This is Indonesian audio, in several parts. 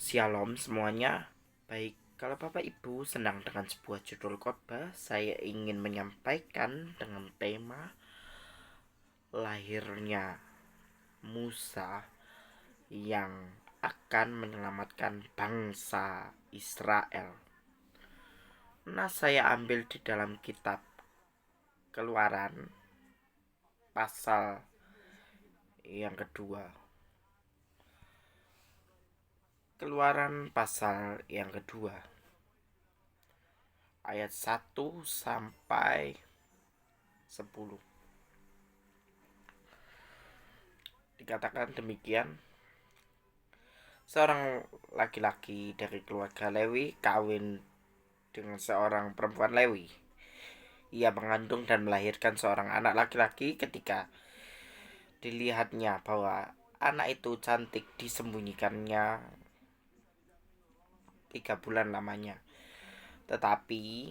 Shalom semuanya. Baik, kalau Bapak Ibu senang dengan sebuah judul khotbah, saya ingin menyampaikan dengan tema lahirnya Musa yang akan menyelamatkan bangsa Israel. Nah, saya ambil di dalam kitab Keluaran pasal yang kedua. Keluaran pasal yang kedua ayat 1 sampai 10. Dikatakan demikian, seorang laki-laki dari keluarga Lewi kawin dengan seorang perempuan Lewi. Ia mengandung dan melahirkan seorang anak laki-laki. Ketika dilihatnya bahwa anak itu cantik, disembunyikannya 3 bulan lamanya. Tetapi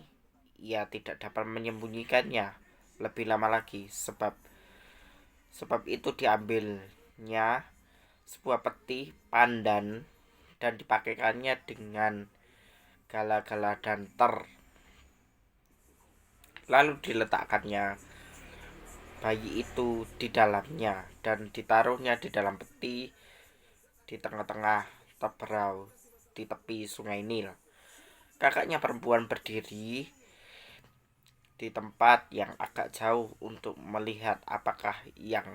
ia tidak dapat menyembunyikannya lebih lama lagi, sebab itu diambilnya sebuah peti pandan dan dipakaikannya dengan gala-gala dan lalu diletakkannya bayi itu di dalamnya dan ditaruhnya di dalam peti di tengah-tengah teberau di tepi sungai Nil. Kakaknya perempuan berdiri di tempat yang agak jauh untuk melihat apakah yang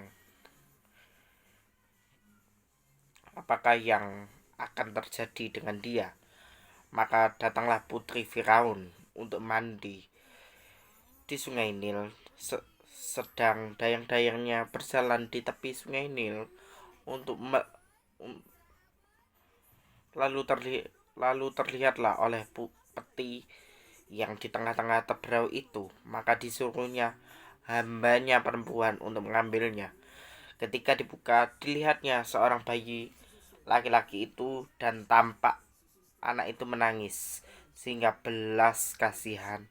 akan terjadi dengan dia. Maka datanglah putri Firaun untuk mandi di sungai Nil. Sedang dayang-dayangnya berjalan di tepi sungai Nil untuk lalu terlihatlah oleh peti yang di tengah-tengah teberau itu. Maka disuruhnya hambanya perempuan untuk mengambilnya. Ketika dibuka, dilihatnya seorang bayi laki-laki itu, dan tampak anak itu menangis, sehingga belas kasihanlah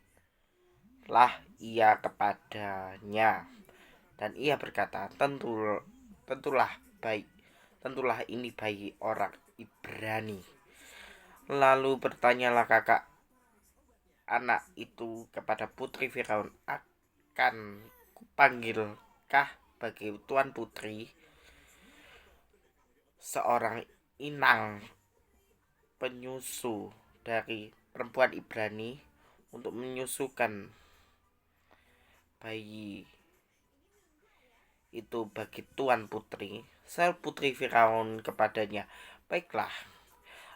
ia kepadanya. Dan ia berkata, tentulah ini bayi orang Ibrani. Lalu bertanyalah kakak anak itu kepada putri Firaun, akan kupanggilkah bagi tuan putri seorang inang penyusu dari perempuan Ibrani untuk menyusukan bayi itu bagi tuan putri. Sahut putri Firaun kepadanya, baiklah.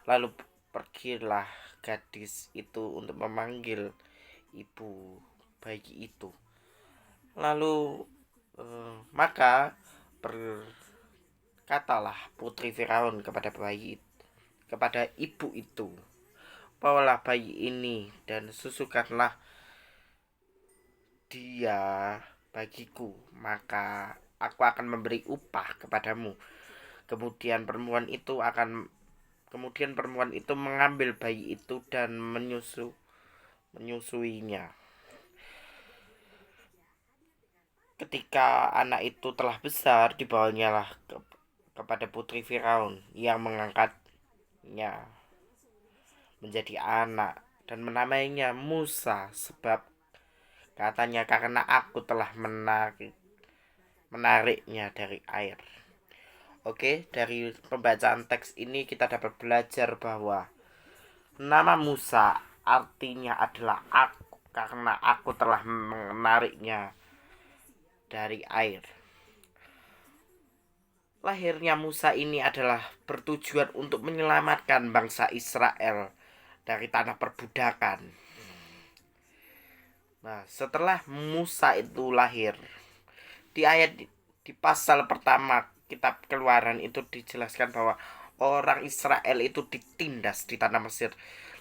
Lalu pergilah gadis itu untuk memanggil ibu bayi itu. Lalu maka berkatalah putri Firaun kepada ibu itu, bawalah bayi ini dan susukanlah dia bagiku, maka aku akan memberi upah kepadamu. Kemudian perempuan itu mengambil bayi itu dan menyusuinya. Ketika anak itu telah besar, dibawanya lah kepada putri Firaun yang mengangkatnya menjadi anak dan menamainya Musa, sebab katanya, karena aku telah menariknya dari air. Oke, dari pembacaan teks ini kita dapat belajar bahwa nama Musa artinya adalah aku, karena aku telah menariknya dari air. Lahirnya Musa ini adalah bertujuan untuk menyelamatkan bangsa Israel dari tanah perbudakan. Nah, setelah Musa itu lahir, di pasal pertama kitab Keluaran itu dijelaskan bahwa orang Israel itu ditindas di tanah Mesir.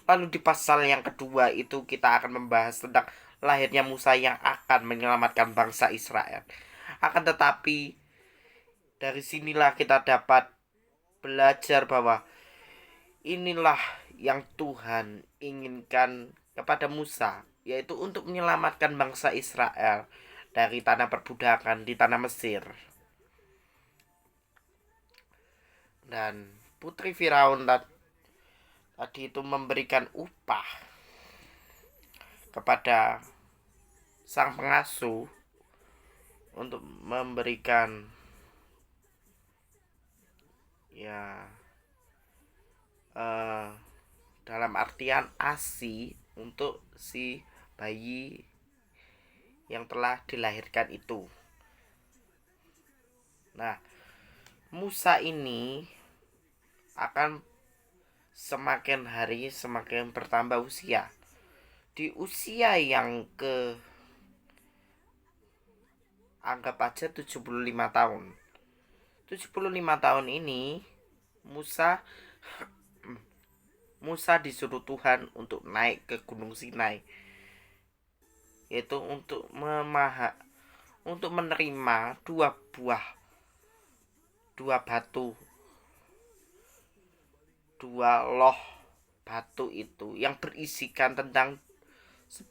Lalu di pasal yang kedua itu kita akan membahas tentang lahirnya Musa yang akan menyelamatkan bangsa Israel. Akan tetapi dari sinilah kita dapat belajar bahwa inilah yang Tuhan inginkan kepada Musa, yaitu untuk menyelamatkan bangsa Israel dari tanah perbudakan di tanah Mesir. Dan putri Firaun tadi itu memberikan upah kepada sang pengasuh untuk memberikan ya eh, dalam artian ASI untuk si bayi yang telah dilahirkan itu. Nah, Musa ini akan semakin hari semakin bertambah usia. Di usia yang ke anggap aja 75 tahun. 75 tahun ini Musa Musa disuruh Tuhan untuk naik ke Gunung Sinai, yaitu untuk menerima dua batu, dua loh batu itu yang berisikan tentang 10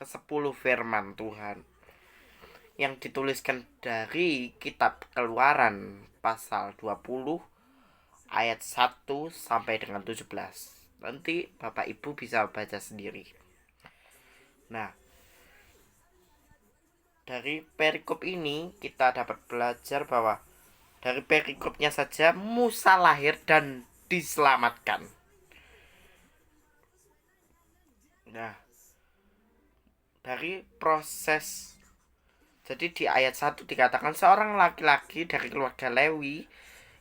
ke 10 firman Tuhan yang dituliskan dari kitab Keluaran pasal 20 ayat 1 sampai dengan 17. Nanti Bapak Ibu bisa baca sendiri. Nah, dari perikop ini kita dapat belajar bahwa dari perikopnya saja Musa lahir dan diselamatkan. Nah, dari proses, jadi di ayat 1 dikatakan seorang laki-laki dari keluarga Lewi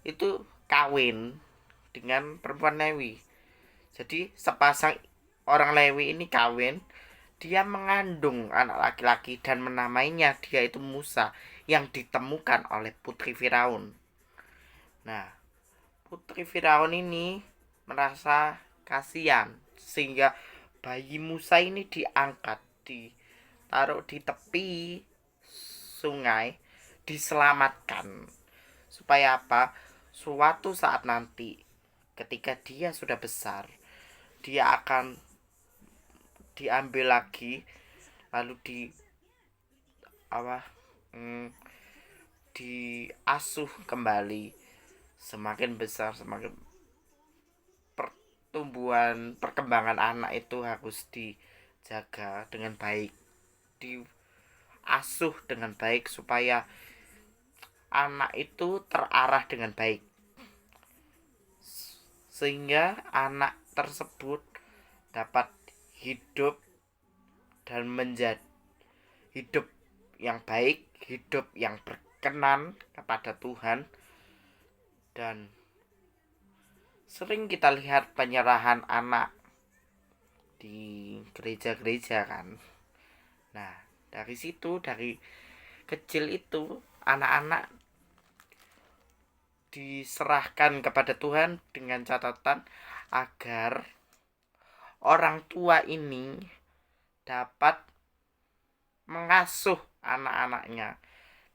itu kawin dengan perempuan Lewi. Jadi sepasang orang Lewi ini kawin, dia mengandung anak laki-laki dan menamainya dia itu Musa yang ditemukan oleh putri Firaun. Nah, putri Firaun ini merasa kasihan sehingga bayi Musa ini diangkat, ditaruh di tepi sungai, diselamatkan. Supaya apa? Suatu saat nanti ketika dia sudah besar, dia akan diambil lagi lalu apa diasuh kembali. Semakin besar semakin perkembangan anak itu harus dijaga dengan baik, diasuh dengan baik supaya anak itu terarah dengan baik, sehingga anak tersebut dapat hidup dan menjadi hidup yang baik, hidup yang berkenan kepada Tuhan. Dan sering kita lihat penyerahan anak di gereja-gereja kan. Nah, dari situ, dari kecil itu anak-anak diserahkan kepada Tuhan dengan catatan agar orang tua ini dapat mengasuh anak-anaknya,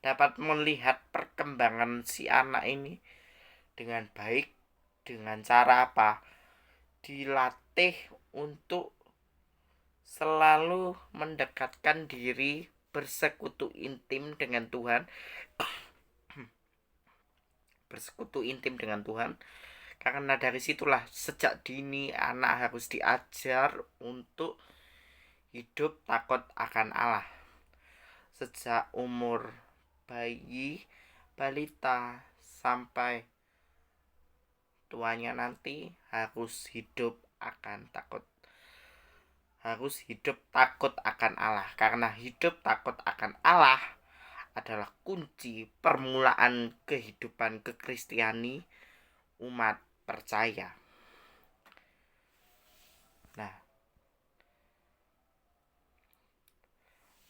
dapat melihat perkembangan si anak ini dengan baik. Dengan cara apa? Dilatih untuk selalu mendekatkan diri, bersekutu intim dengan Tuhan. Bersekutu intim dengan Tuhan. Karena dari situlah sejak dini anak harus diajar untuk hidup takut akan Allah. Sejak umur bayi, balita sampai tuanya nanti harus hidup takut akan Allah, karena hidup takut akan Allah adalah kunci permulaan kehidupan kekristiani umat percaya. Nah,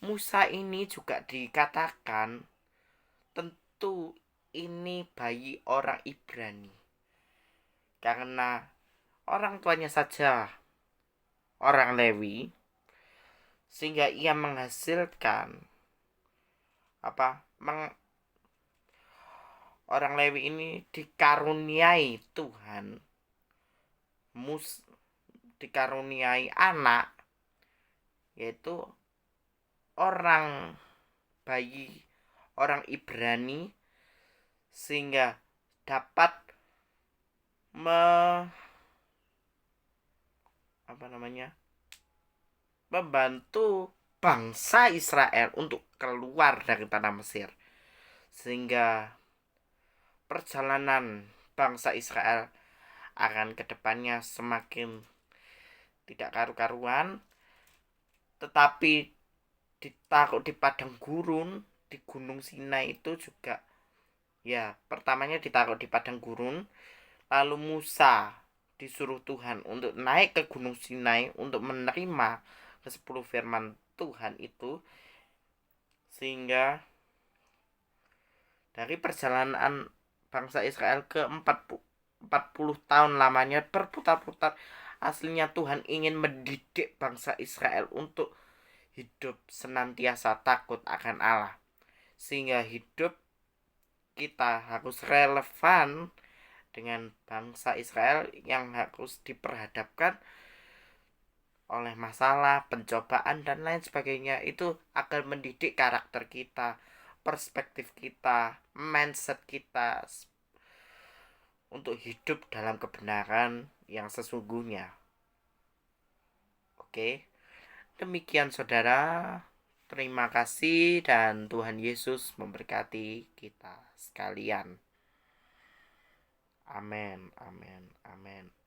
Musa ini juga dikatakan tentu ini bayi orang Ibrani, karena orang tuanya saja orang Lewi, sehingga ia menghasilkan orang Lewi ini dikaruniai Tuhan, dikaruniai anak, yaitu bayi orang Ibrani, sehingga dapat membantu bangsa Israel untuk keluar dari tanah Mesir, sehingga perjalanan bangsa Israel akan kedepannya semakin tidak karu-karuan. Tetapi ditaruh di padang gurun di Gunung Sinai itu juga, ya, pertamanya ditaruh di padang gurun, lalu Musa disuruh Tuhan untuk naik ke Gunung Sinai untuk menerima ke-10 firman Tuhan itu, sehingga dari perjalanan bangsa Israel ke 40 tahun lamanya berputar-putar, aslinya Tuhan ingin mendidik bangsa Israel untuk hidup senantiasa takut akan Allah, sehingga hidup kita harus relevan dengan bangsa Israel yang harus diperhadapkan oleh masalah, pencobaan, dan lain sebagainya. Itu akan mendidik karakter kita, perspektif kita, mindset kita untuk hidup dalam kebenaran yang sesungguhnya. Oke, demikian saudara. Terima kasih dan Tuhan Yesus memberkati kita sekalian. Amin, amin, amin.